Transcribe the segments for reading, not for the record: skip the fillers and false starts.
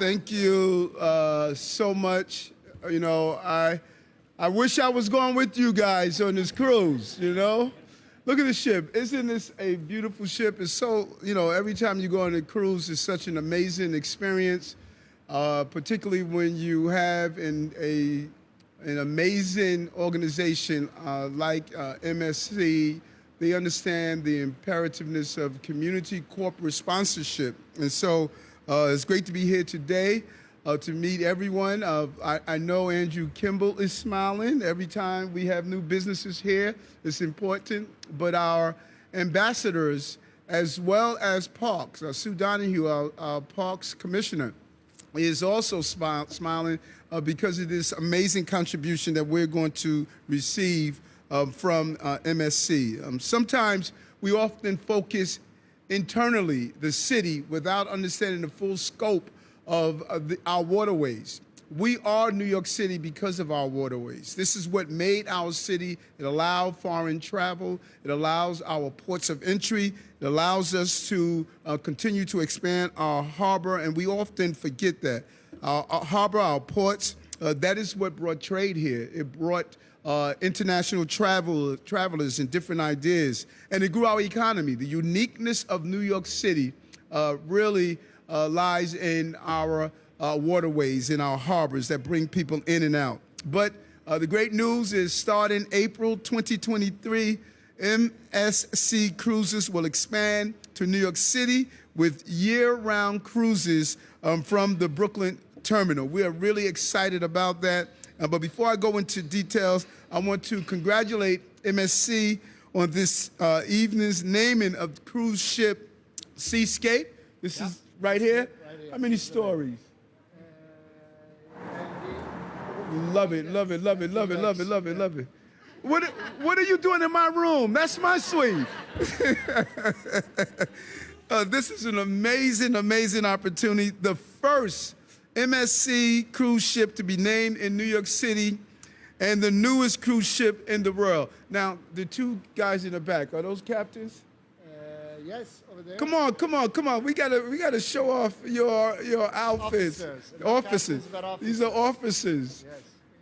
Thank you so much. You know, I wish I was going with you guys on this cruise, you know? Look at the ship. Isn't this a beautiful ship? It's so, you know, every time you go on a cruise, it's such an amazing experience, particularly when you have an amazing organization like MSC. They understand the imperativeness of community corporate sponsorship. And so it's great to be here today to meet everyone. I know Andrew Kimball is smiling every time we have new businesses here. It's important. But our ambassadors, as well as Parks, Sue Donahue, our Parks commissioner, is also smiling because of this amazing contribution that we're going to receive from MSC. Sometimes we often focus internally, the city, without understanding the full scope of our waterways. We are New York City because of our waterways. This is what made our city. It allowed foreign travel. It allows our ports of entry. It allows us to continue to expand our harbor, and we often forget that. Our harbor, our ports, that is what brought trade here. It brought international travelers and different ideas, and it grew our economy. The uniqueness of New York City really lies in our waterways, in our harbors that bring people in and out. But the great news is starting April 2023, MSC Cruises will expand to New York City with year-round cruises from the Brooklyn terminal. We are really excited about that. But before I go into details, I want to congratulate MSC on this evening's naming of the cruise ship Seascape. This is right here. How many stories? Love it, love it, love it, love it, love it, love it, love it. What are you doing in my room? That's my suite. This is an amazing, amazing opportunity. The first MSC cruise ship to be named in New York City and the newest cruise ship in the world. Now, the two guys in the back, are those captains? Yes, over there. Come on, come on, come on. We gotta show off your outfits. Officers. These are officers. Yes. We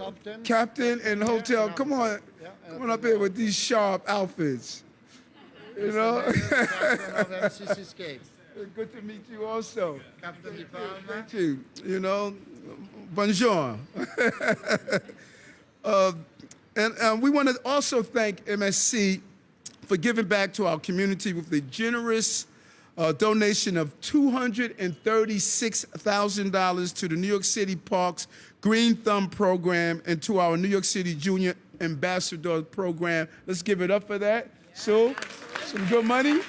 have the captain and the hotel director. Captain and hotel. Come on. Yeah, Come on up here with these sharp outfits. You know? Captain of MSC Seascape. Good to meet you also. Captain Di Palma. Thank you. You know, bonjour. And we want to also thank MSC for giving back to our community with the generous donation of $236,000 to the New York City Parks Green Thumb Program and to our New York City Junior Ambassador Program. Let's give it up for that. So, some good money.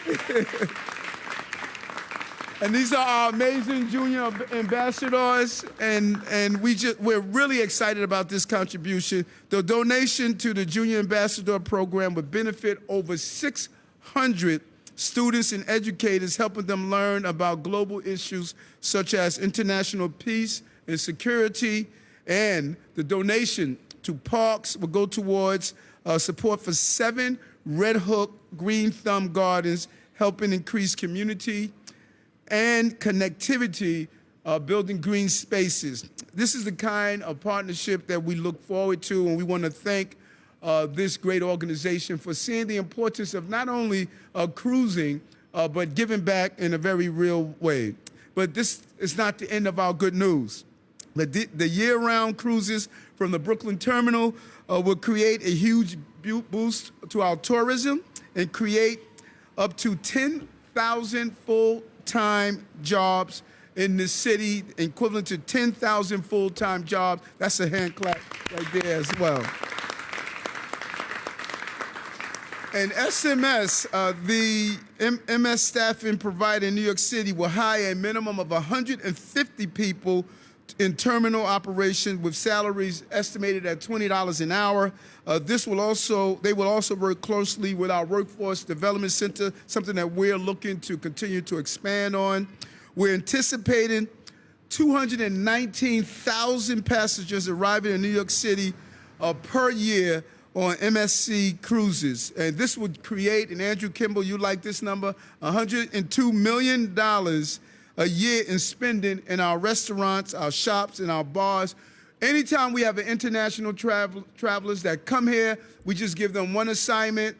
And these are our amazing junior ambassadors, and we're really excited about this contribution. The donation to the Junior Ambassador Program would benefit over 600 students and educators, helping them learn about global issues such as international peace and security. And the donation to Parks will go towards support for 7 Red Hook Green Thumb Gardens, helping increase community and connectivity, building green spaces. This is the kind of partnership that we look forward to, and we want to thank this great organization for seeing the importance of not only cruising, but giving back in a very real way. But this is not the end of our good news. The year-round cruises from the Brooklyn terminal will create a huge boost to our tourism and create up to 10,000 full-time jobs in this city, equivalent to 10,000 full-time jobs. That's a hand clap right there as well. And SMS, the MS staffing provider in New York City will hire a minimum of 150 people in terminal operations with salaries estimated at $20 an hour. They will also work closely with our Workforce Development Center, something that we're looking to continue to expand on. We're anticipating 219,000 passengers arriving in New York City per year on MSC cruises. And this would create, and Andrew Kimball, you like this number, $102 million a year in spending in our restaurants, our shops, and our bars. Anytime we have an international travelers that come here, we just give them one assignment: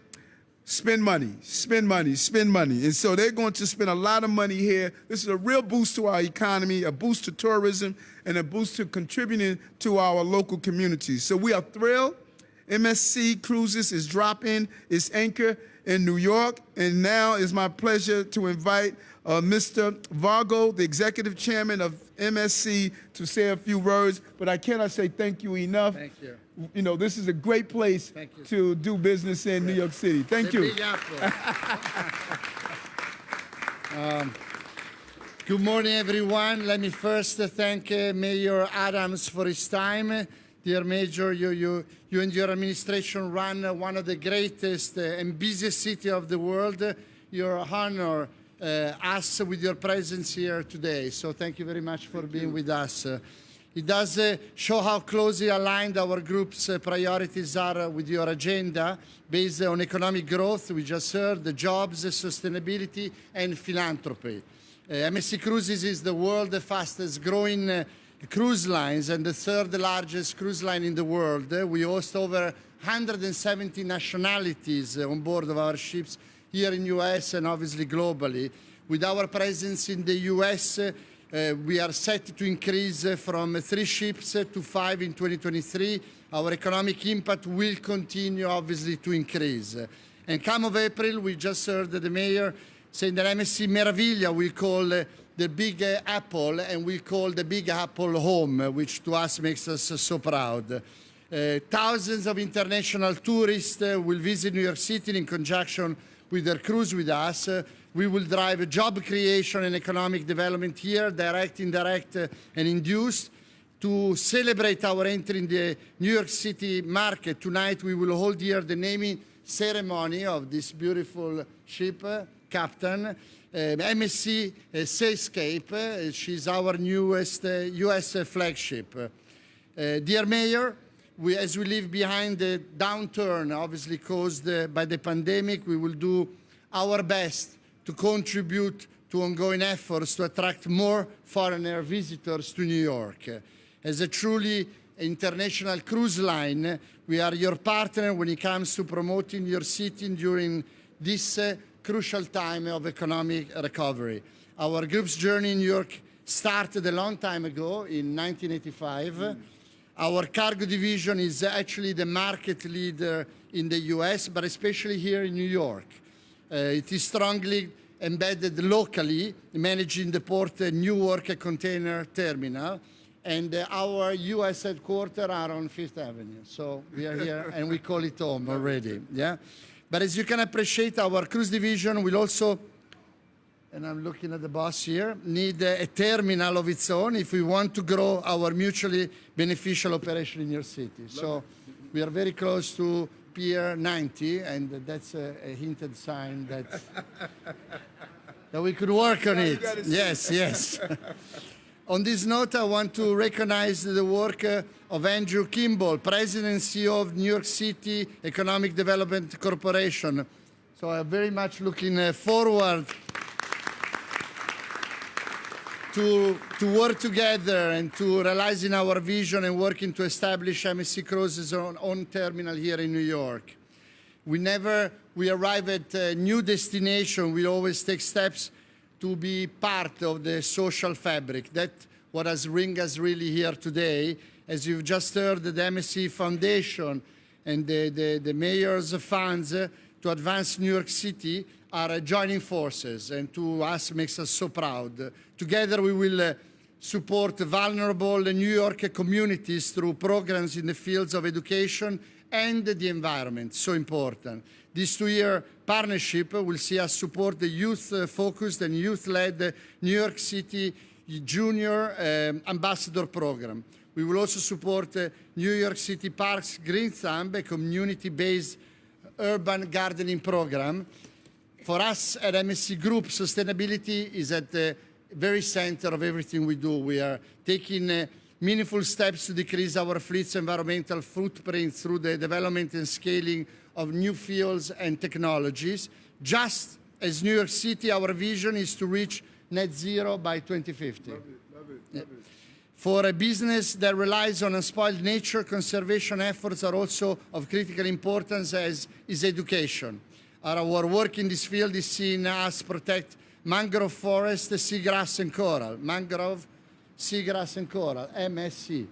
spend money, spend money, spend money. And so they're going to spend a lot of money here. This is a real boost to our economy, a boost to tourism, and a boost to contributing to our local communities. So we are thrilled. MSC Cruises is dropping its anchor in New York, and now it's my pleasure to invite Mr. Vargo, the executive chairman of MSC, to say a few words, but I cannot say thank you enough. Thank you. You know, this is a great place to do business in New York City. Thank you. Big Apple. Good morning, everyone. Let me first thank Mayor Adams for his time. Dear Mayor, you and your administration run one of the greatest and busiest cities of the world. You're honor us with your presence here today. So thank you very much for being with us. It does show how closely aligned our group's priorities are with your agenda based on economic growth, we just heard, the jobs, sustainability, and philanthropy. MSC Cruises is the world's fastest growing cruise lines and the third largest cruise line in the world. We host over 170 nationalities on board of our ships here in US and obviously globally. With our presence in the US, we are set to increase from 3 ships to 5 in 2023. Our economic impact will continue obviously to increase. And come of April, we just heard the mayor saying that MSC Meraviglia will call the Big Apple, and we call the Big Apple home, which to us makes us so proud. Thousands of international tourists will visit New York City in conjunction with their cruise with us. We will drive job creation and economic development here, direct, indirect, and induced. To celebrate our entry in the New York City market, tonight we will hold here the naming ceremony of this beautiful ship, Captain. MSC Seascape, she's our newest US flagship. Dear Mayor, as we leave behind the downturn obviously caused by the pandemic, we will do our best to contribute to ongoing efforts to attract more foreigner visitors to New York. As a truly international cruise line, we are your partner when it comes to promoting your city during this crucial time of economic recovery. Our group's journey in New York started a long time ago in 1985. Our cargo division is actually the market leader in the US, but especially here in New York. It is strongly embedded locally, managing the Port Newark container terminal, and our US headquarters are on Fifth Avenue. So we are here and we call it home already, yeah? But as you can appreciate, our cruise division will also, and I'm looking at the boss here, need a terminal of its own if we want to grow our mutually beneficial operation in your city. So we are very close to Pier 90, and that's a hinted sign that, that we could work on it. Yes, yes. On this note, I want to recognize the work of Andrew Kimball, President and CEO of New York City Economic Development Corporation. So I'm very much looking forward to work together and to realizing our vision and working to establish MSC Cruises' own terminal here in New York. We arrive at a new destination, we always take steps to be part of the social fabric. That's what has bring us really here today. As you've just heard, the MSC Foundation and the mayor's funds to advance New York City are joining forces, and to us makes us so proud. Together we will support vulnerable New York communities through programs in the fields of education and the environment, so important. This 2-year partnership will see us support the youth-focused and youth-led New York City Junior Ambassador Program. We will also support New York City Parks Green Thumb, a community-based urban gardening program. For us at MSC Group, sustainability is at the very center of everything we do. We are taking meaningful steps to decrease our fleet's environmental footprint through the development and scaling of new fuels and technologies. Just as New York City, our vision is to reach net zero by 2050. Love it. For a business that relies on unspoiled nature, conservation efforts are also of critical importance, as is education. Our work in this field is seeing us protect mangrove forest, seagrass and coral. Mangrove, seagrass and coral, MSC.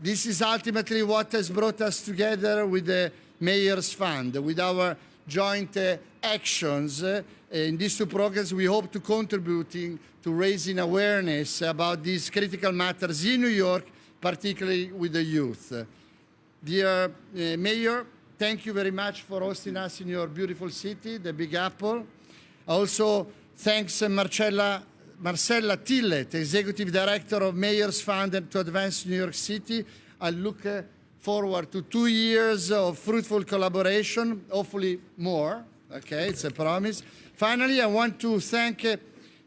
This is ultimately what has brought us together with the Mayor's Fund. With our joint actions in these two programs, we hope to contributing to raising awareness about these critical matters in New York, particularly with the youth. Dear Mayor, thank you very much for hosting us in your beautiful city, the Big Apple. Also, thanks Marcella Tillett, Executive Director of Mayor's Fund to Advance New York City. I look forward to 2 years of fruitful collaboration, hopefully more. Okay, it's a promise. Finally, I want to thank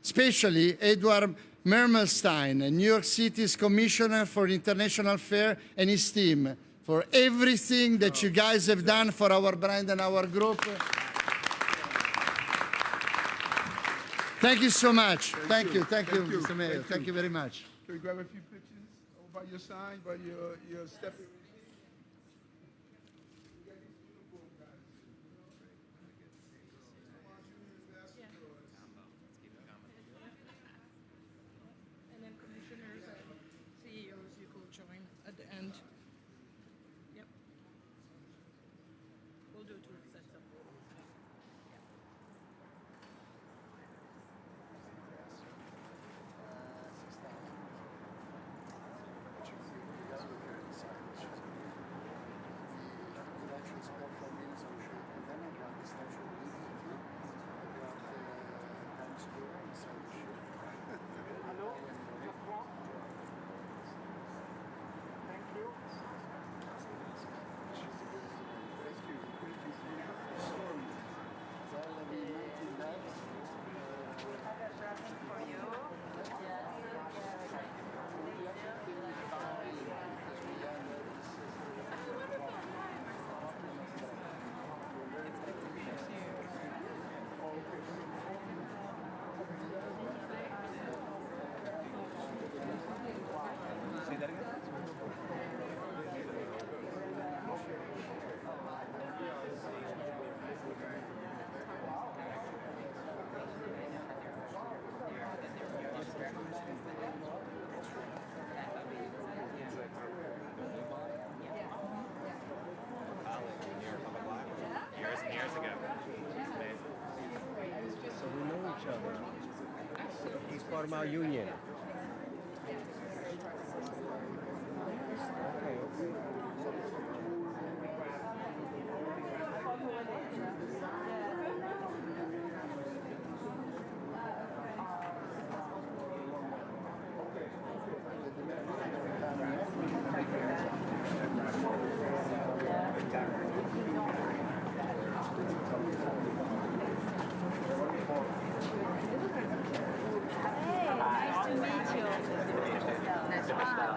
especially Edward Mermelstein, New York City's Commissioner for International Affairs, and his team for everything that you guys have done for our brand and our group. Thank you so much. Thank you, Mr. Mayor. Thank you very much. Can we grab a few pictures over by your sign, by your stepping? And then commissioners and CEOs, you could join at the end. Yep. We'll do 2 sets of photos. Years ago. So we know each other. He's part of our union. Okay.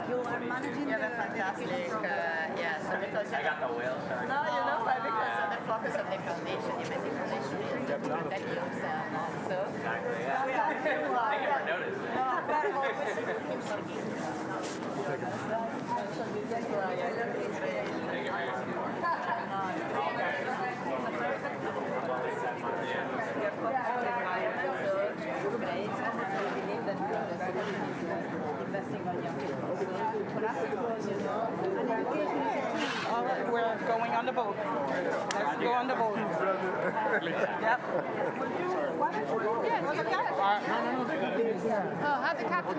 You are managing You have a fantastic, yes. I got the whale shark. No, you know why? Because of the focus of the foundation, the basic foundation is to protect yourself also. Exactly, yeah. I never noticed. investing on young people. So for us, it was, you know, and education is a key. All right, we're going on the boat. Let's go on the boat. Yep. Yes, you can. No. Oh, have the captain.